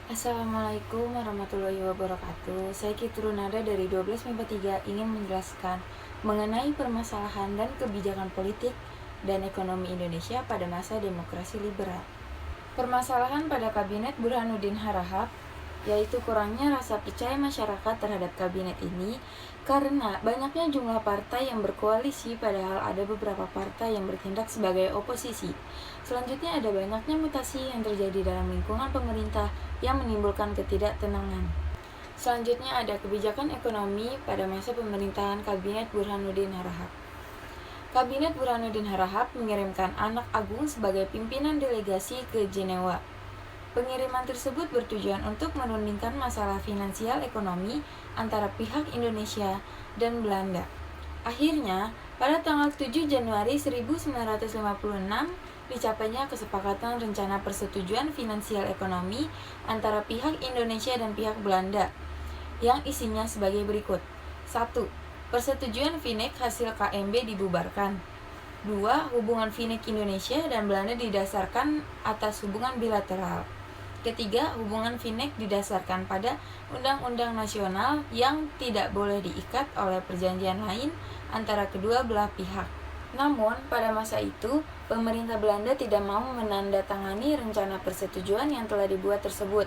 Assalamualaikum warahmatullahi wabarakatuh. Saya Kitru Nada dari 12 MIPA 3 ingin menjelaskan mengenai permasalahan dan kebijakan politik dan ekonomi Indonesia pada masa demokrasi liberal. Permasalahan pada Kabinet Burhanuddin Harahap yaitu kurangnya rasa percaya masyarakat terhadap kabinet ini karena banyaknya jumlah partai yang berkoalisi padahal ada beberapa partai yang bertindak sebagai oposisi. Selanjutnya ada banyaknya mutasi yang terjadi dalam lingkungan pemerintah yang menimbulkan ketidaktenangan. Selanjutnya ada kebijakan ekonomi pada masa pemerintahan Kabinet Burhanuddin Harahap. Kabinet Burhanuddin Harahap mengirimkan anak agung sebagai pimpinan delegasi ke Jenewa. Pengiriman tersebut bertujuan untuk menurunkan masalah finansial ekonomi antara pihak Indonesia dan Belanda. Akhirnya, pada tanggal 7 Januari 1956, dicapainya kesepakatan rencana persetujuan finansial ekonomi antara pihak Indonesia dan pihak Belanda, yang isinya sebagai berikut. 1. Persetujuan FINEK hasil KMB dibubarkan. 2. Hubungan FINEK Indonesia dan Belanda didasarkan atas hubungan bilateral. Ketiga, hubungan FINEK didasarkan pada undang-undang nasional yang tidak boleh diikat oleh perjanjian lain antara kedua belah pihak. Namun, pada masa itu, pemerintah Belanda tidak mau menandatangani rencana persetujuan yang telah dibuat tersebut.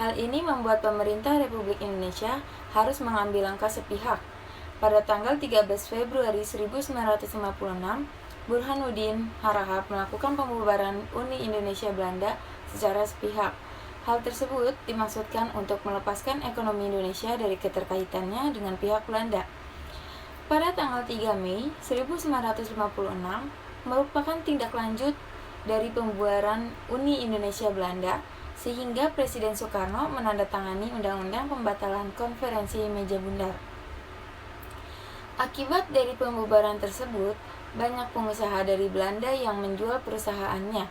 Hal ini membuat pemerintah Republik Indonesia harus mengambil langkah sepihak. Pada tanggal 13 Februari 1956, Burhanuddin Harahap melakukan pembubaran Uni Indonesia Belanda secara sepihak. Hal tersebut dimaksudkan untuk melepaskan ekonomi Indonesia dari keterkaitannya dengan pihak Belanda. Pada tanggal 3 Mei 1956 merupakan tindak lanjut dari pembubaran Uni Indonesia Belanda sehingga Presiden Soekarno menandatangani Undang-Undang Pembatalan Konferensi Meja Bundar. Akibat dari pembubaran tersebut, banyak pengusaha dari Belanda yang menjual perusahaannya,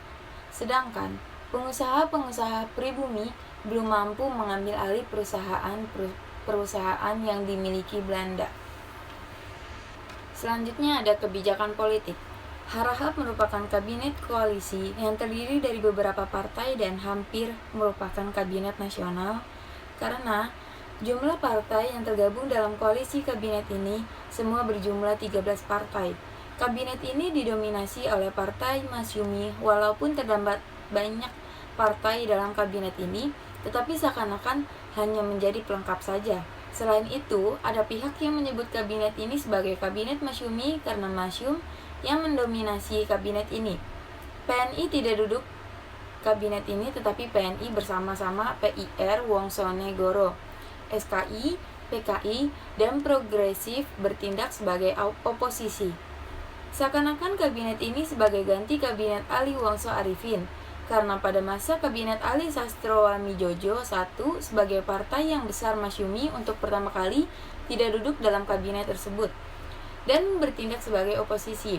sedangkan pengusaha-pengusaha pribumi belum mampu mengambil alih perusahaan yang dimiliki Belanda. Selanjutnya ada kebijakan politik. Harahap merupakan kabinet koalisi yang terdiri dari beberapa partai dan hampir merupakan kabinet nasional karena jumlah partai yang tergabung dalam koalisi kabinet ini semua berjumlah 13 partai. Kabinet ini didominasi oleh Partai Masyumi walaupun terdapat banyak partai dalam kabinet ini, tetapi seakan-akan hanya menjadi pelengkap saja. Selain itu, ada pihak yang menyebut kabinet ini sebagai kabinet Masyumi karena Masyum yang mendominasi kabinet ini. PNI tidak duduk kabinet ini, tetapi PNI bersama-sama PIR Wongsonegoro, SKI, PKI, dan Progresif bertindak sebagai oposisi. Seakan-akan kabinet ini sebagai ganti kabinet Ali Wongso Arifin, karena pada masa kabinet Ali Sastroamijojo I sebagai partai yang besar Masyumi untuk pertama kali tidak duduk dalam kabinet tersebut dan bertindak sebagai oposisi.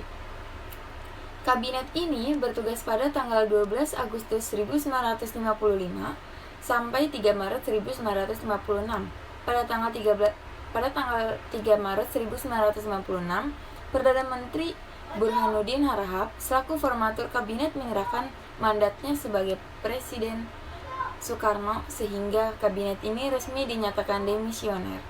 Kabinet ini bertugas pada tanggal 12 Agustus 1955 sampai 3 Maret 1956. Pada tanggal 3 Maret 1956, Perdana Menteri Burhanuddin Harahap selaku formatur kabinet menyerahkan mandatnya sebagai Presiden Soekarno sehingga kabinet ini resmi dinyatakan demisioner.